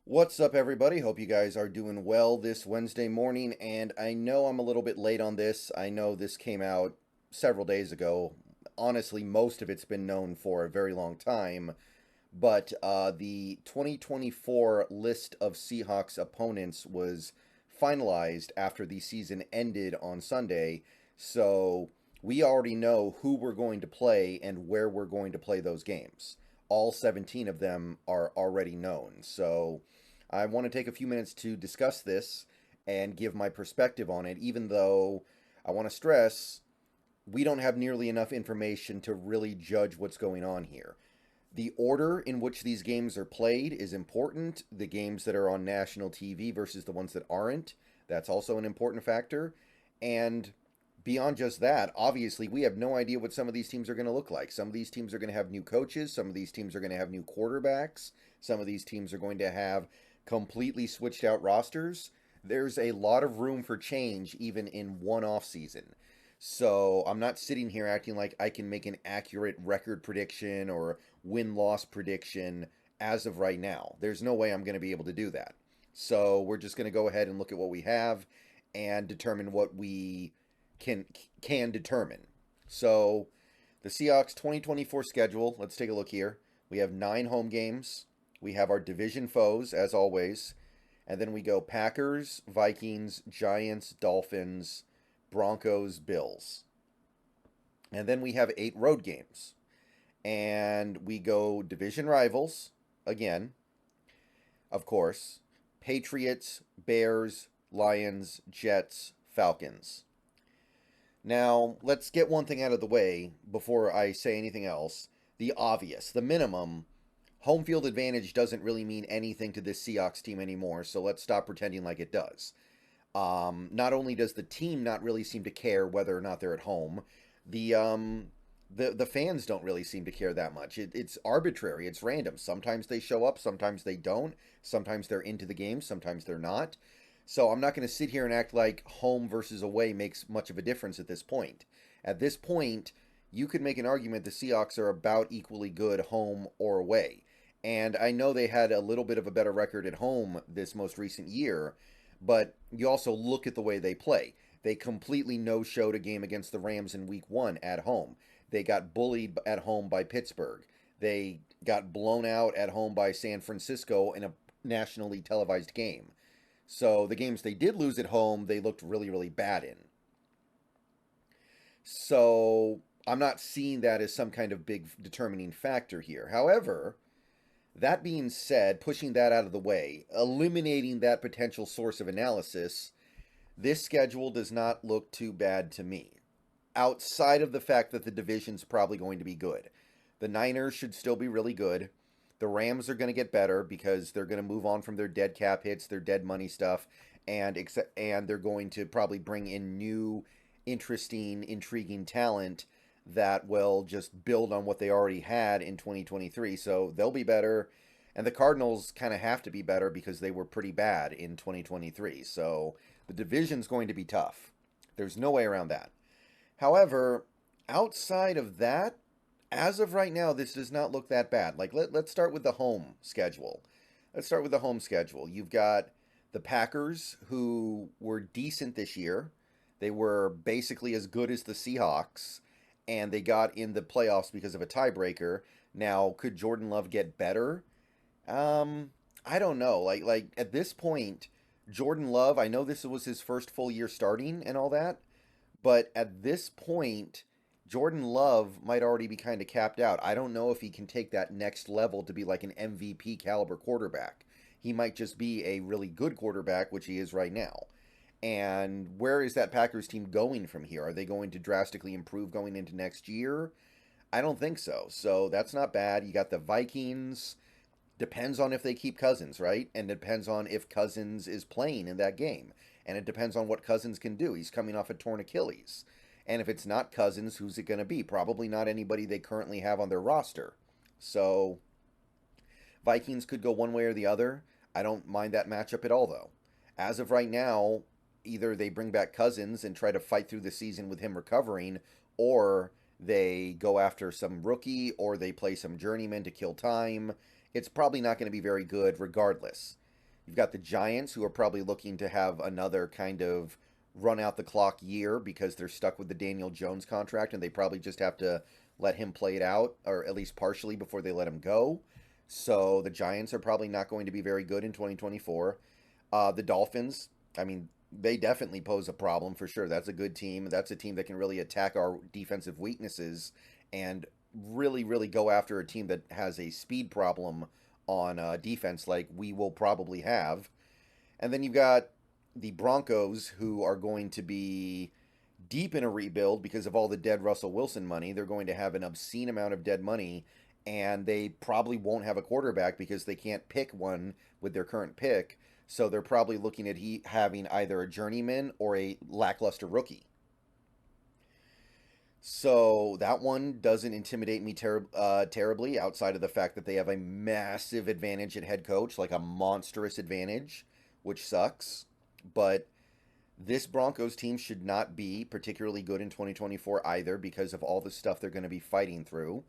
What's up, everybody? Hope you guys are doing well this Wednesday morning. And I know I'm a little bit late on this. I know this came out several days ago. Honestly, most of it's been known for a very long time. But the 2024 list of Seahawks opponents was finalized after the season ended on Sunday. So we already know who we're going to play and where we're going to play those games. All 17 of them are already known. So I want to take a few minutes to discuss this and give my perspective on it, even though I want to stress we don't have nearly enough information to really judge what's going on here. The order in which these games are played is important. The games that are on national TV versus the ones that aren't, that's also an important factor. And beyond just that, obviously, we have no idea what some of these teams are going to look like. Some of these teams are going to have new coaches. Some of these teams are going to have new quarterbacks. Some of these teams are going to have completely switched out rosters. There's a lot of room for change even in one off season. So I'm not sitting here acting like I can make an accurate record prediction or win-loss prediction as of right now. There's no way I'm going to be able to do that. So we're just going to go ahead and look at what we have and determine what we can determine. So the Seahawks 2024 schedule, let's take a look here. We have 9 home games. We have our division foes, as always. And then we go Packers, Vikings, Giants, Dolphins, Broncos, Bills. And then we have 8 road games. And we go division rivals, again, of course. Patriots, Bears, Lions, Jets, Falcons. Now, let's get one thing out of the way before I say anything else. The obvious, the minimum. Home field advantage doesn't really mean anything to this Seahawks team anymore, so let's stop pretending like it does. Not only does the team not really seem to care whether or not they're at home, the fans don't really seem to care that much. It's arbitrary. It's random. Sometimes they show up. Sometimes they don't. Sometimes they're into the game. Sometimes they're not. So I'm not going to sit here and act like home versus away makes much of a difference at this point. At this point, you could make an argument the Seahawks are about equally good home or away. And I know they had a little bit of a better record at home this most recent year, but you also look at the way they play. They completely no-showed a game against the Rams in week 1 at home. They got bullied at home by Pittsburgh. They got blown out at home by San Francisco in a nationally televised game. So the games they did lose at home, they looked really, really bad in. So I'm not seeing that as some kind of big determining factor here. However, that being said, pushing that out of the way, eliminating that potential source of analysis, this schedule does not look too bad to me. Outside of the fact that the division's probably going to be good. The Niners should still be really good. The Rams are going to get better because they're going to move on from their dead cap hits, their dead money stuff, and they're going to probably bring in new, interesting, intriguing talent that will just build on what they already had in 2023. So they'll be better. And the Cardinals kind of have to be better because they were pretty bad in 2023. So the division's going to be tough. There's no way around that. However, outside of that, as of right now, this does not look that bad. Like, let's start with the home schedule. Let's start with the home schedule. You've got the Packers, who were decent this year. They were basically as good as the Seahawks, and they got in the playoffs because of a tiebreaker. Now, could Jordan Love get better? I don't know. Like at this point, Jordan Love, I know this was his first full year starting and all that, but at this point, Jordan Love might already be kind of capped out. I don't know if he can take that next level to be like an MVP caliber quarterback. He might just be a really good quarterback, which he is right now. And where is that Packers team going from here? Are they going to drastically improve going into next year? I don't think so. So that's not bad. You got the Vikings. Depends on if they keep Cousins, right? And it depends on if Cousins is playing in that game. And it depends on what Cousins can do. He's coming off a torn Achilles. And if it's not Cousins, who's it going to be? Probably not anybody they currently have on their roster. So Vikings could go one way or the other. I don't mind that matchup at all, though. As of right now, either they bring back Cousins and try to fight through the season with him recovering, or they go after some rookie, or they play some journeyman to kill time. It's probably not going to be very good regardless. You've got the Giants, who are probably looking to have another kind of run out the clock year because they're stuck with the Daniel Jones contract and they probably just have to let him play it out, or at least partially, before they let him go. So the Giants are probably not going to be very good in 2024. The Dolphins, I mean, they definitely pose a problem for sure. That's a good team. That's a team that can really attack our defensive weaknesses and really, really go after a team that has a speed problem on defense like we will probably have. And then you've got the Broncos, who are going to be deep in a rebuild because of all the dead Russell Wilson money. They're going to have an obscene amount of dead money, and they probably won't have a quarterback because they can't pick one with their current pick. So they're probably looking at having either a journeyman or a lackluster rookie. So that one doesn't intimidate me terribly, outside of the fact that they have a massive advantage at head coach, like a monstrous advantage, which sucks. But this Broncos team should not be particularly good in 2024 either because of all the stuff they're going to be fighting through.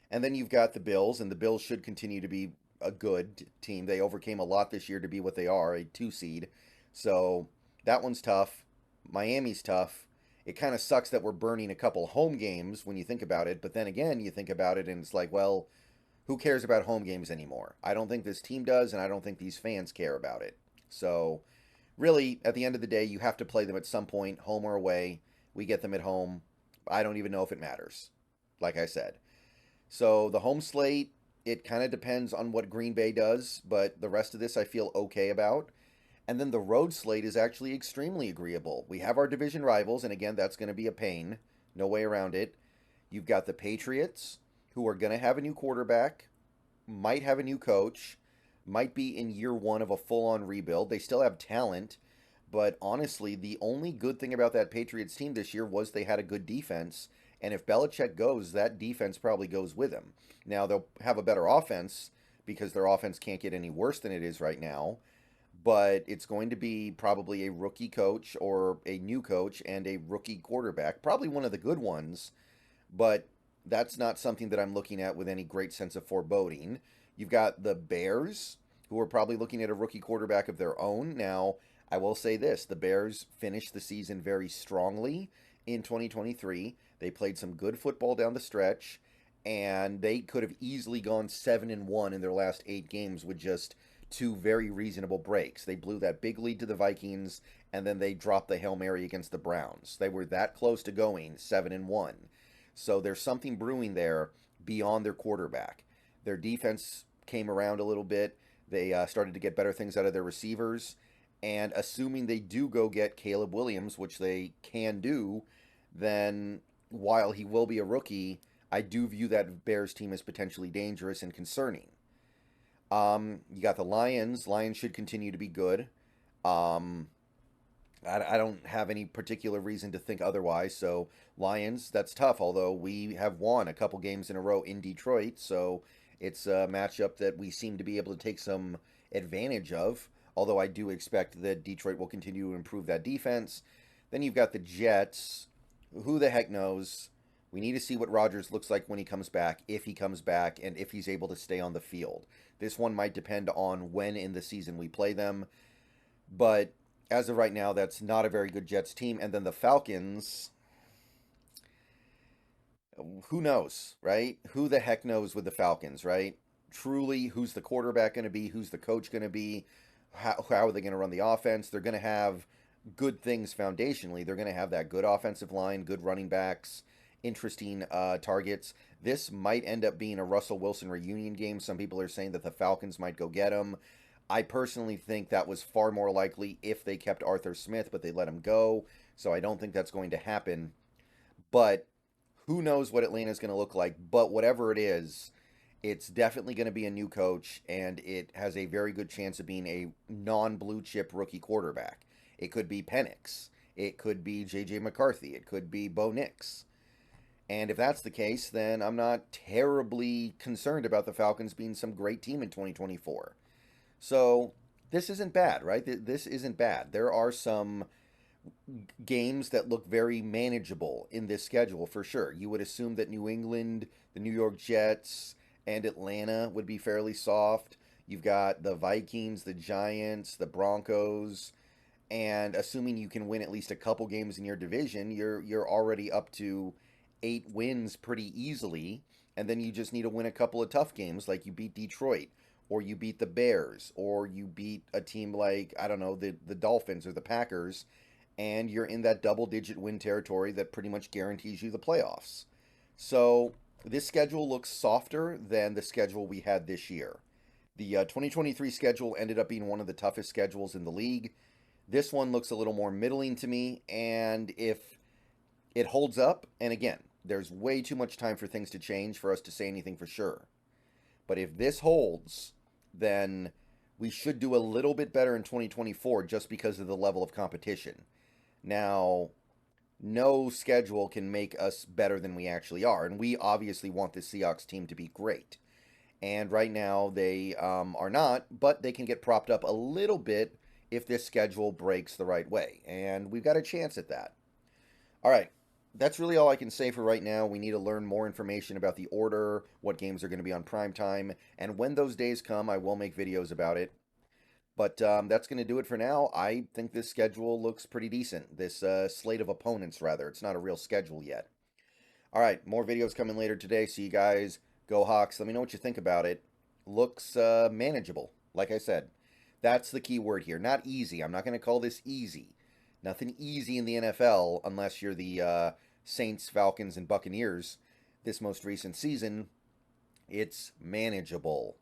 And then you've got the Bills, and the Bills should continue to be a good team. They overcame a lot this year to be what they are, a 2 seed. So that one's tough. Miami's tough. It kind of sucks that we're burning a couple home games when you think about it, but then again, you think about it and it's like, well, who cares about home games anymore? I don't think this team does, and I don't think these fans care about it. So really, at the end of the day, you have to play them at some point, home or away. We get them at home. I don't even know if it matters, like I said. So the home slate, it kind of depends on what Green Bay does, but the rest of this I feel okay about. And then the road slate is actually extremely agreeable. We have our division rivals, and again, that's going to be a pain. No way around it. You've got the Patriots, who are going to have a new quarterback, might have a new coach, might be in year one of a full-on rebuild. They still have talent, but honestly, the only good thing about that Patriots team this year was they had a good defense, and if Belichick goes, that defense probably goes with him. Now, they'll have a better offense because their offense can't get any worse than it is right now, but it's going to be probably a rookie coach or a new coach and a rookie quarterback, probably one of the good ones, but that's not something that I'm looking at with any great sense of foreboding. You've got the Bears, who are probably looking at a rookie quarterback of their own. Now, I will say this, the Bears finished the season very strongly in 2023. They played some good football down the stretch, and they could have easily gone 7-1 in their last 8 games with just 2 very reasonable breaks. They blew that big lead to the Vikings, and then they dropped the Hail Mary against the Browns. They were that close to going 7-1. So there's something brewing there beyond their quarterback. Their defense came around a little bit. They started to get better things out of their receivers. And assuming they do go get Caleb Williams, which they can do, then while he will be a rookie, I do view that Bears team as potentially dangerous and concerning. You got the Lions. Lions should continue to be good. I don't have any particular reason to think otherwise. So Lions, that's tough. Although we have won a couple games in a row in Detroit, so it's a matchup that we seem to be able to take some advantage of. Although I do expect that Detroit will continue to improve that defense. Then you've got the Jets. Who the heck knows? We need to see what Rodgers looks like when he comes back, if he comes back, and if he's able to stay on the field. This one might depend on when in the season we play them. But as of right now, that's not a very good Jets team. And then the Falcons, who knows, right? Who the heck knows with the Falcons, right? Truly, who's the quarterback going to be? Who's the coach going to be? How are they going to run the offense? They're going to have good things foundationally. They're going to have that good offensive line, good running backs, interesting targets. This might end up being a Russell Wilson reunion game. Some people are saying that the Falcons might go get him. I personally think that was far more likely if they kept Arthur Smith, but they let him go. So I don't think that's going to happen. But who knows what Atlanta's going to look like. But whatever it is, it's definitely going to be a new coach, and it has a very good chance of being a non-blue chip rookie quarterback. It could be Penix. It could be J.J. McCarthy. It could be Bo Nix. And if that's the case, then I'm not terribly concerned about the Falcons being some great team in 2024. So this isn't bad, right? This isn't bad. There are some games that look very manageable in this schedule for sure. You would assume that New England, the New York Jets, and Atlanta would be fairly soft. You've got the Vikings, the Giants, the Broncos, and assuming you can win at least a couple games in your division, you're already up to 8 wins pretty easily, and then you just need to win a couple of tough games, like you beat Detroit, or you beat the Bears, or you beat a team like, I don't know, the Dolphins or the Packers, and you're in that double-digit win territory that pretty much guarantees you the playoffs. So this schedule looks softer than the schedule we had this year. The 2023 schedule ended up being one of the toughest schedules in the league. This one looks a little more middling to me, and if it holds up, and again, there's way too much time for things to change for us to say anything for sure. But if this holds, then we should do a little bit better in 2024 just because of the level of competition. Now, no schedule can make us better than we actually are, and we obviously want the Seahawks team to be great. And right now they are not, but they can get propped up a little bit if this schedule breaks the right way. And we've got a chance at that. All right, that's really all I can say for right now. We need to learn more information about the order, what games are going to be on prime time, and when those days come, I will make videos about it. But that's going to do it for now. I think this schedule looks pretty decent. This slate of opponents, rather. It's not a real schedule yet. All right, more videos coming later today. See you guys. Go Hawks. Let me know what you think about it. Looks manageable, like I said. That's the key word here. Not easy. I'm not going to call this easy. Nothing easy in the NFL unless you're the Saints, Falcons, and Buccaneers this most recent season. It's manageable.